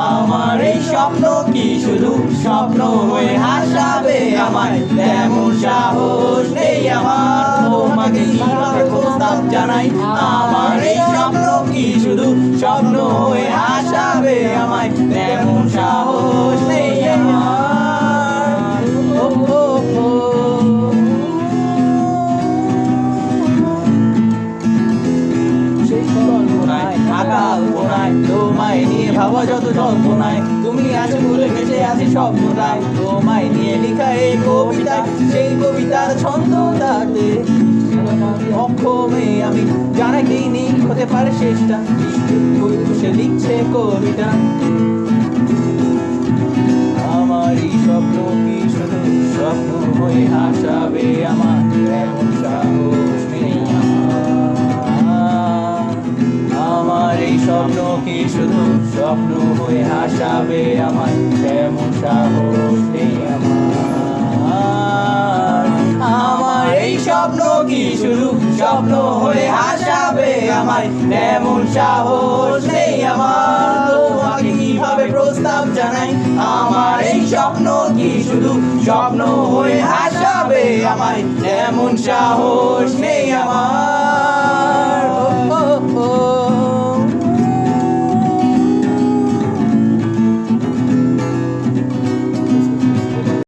আমার এই স্বপ্ন কি শুধু স্বপ্ন হয়ে হাসাবে আমায়, তেমন সাহস নেই আমার তোমাকে কিভাবে প্রস্তাব জানাই। আমার এই স্বপ্ন কি শুধু স্বপ্ন হয়ে হাসাবে আমায়, তেমন সাহস নেই আমার। ও ও ও তোমায় নিয়ে ভাবা যত জল্পনায়, তুমি আছো ভুলে বেঁচে আছি স্বপ্নটায়। তোমায় নিয়ে লেখা এই কবিতায়, সেই কবিতার ছন্দ তাতে অক্ষমে আমি জানা কি নেই হতে পারে শেষটা, সে লিখছে কবিতা। আমার এই স্বপ্ন কি শুধু স্বপ্ন হয়ে হাসাবে আমার, এমন সাহস নেই আমার এই স্বপ্ন কি শুধু স্বপ্ন হয়ে হাসাবে আমার, তেমন সাহস নেই আমার। আমার এই স্বপ্ন কি শুধু স্বপ্ন হয়ে হাসাবে আমার, তেমন সাহস নেই আমার তোমাকে কিভাবে প্রস্তাব জানাই। আমার এই স্বপ্ন কি শুধু স্বপ্ন হয়ে হাসাবে আমার, তেমন সাহস নেই আমার।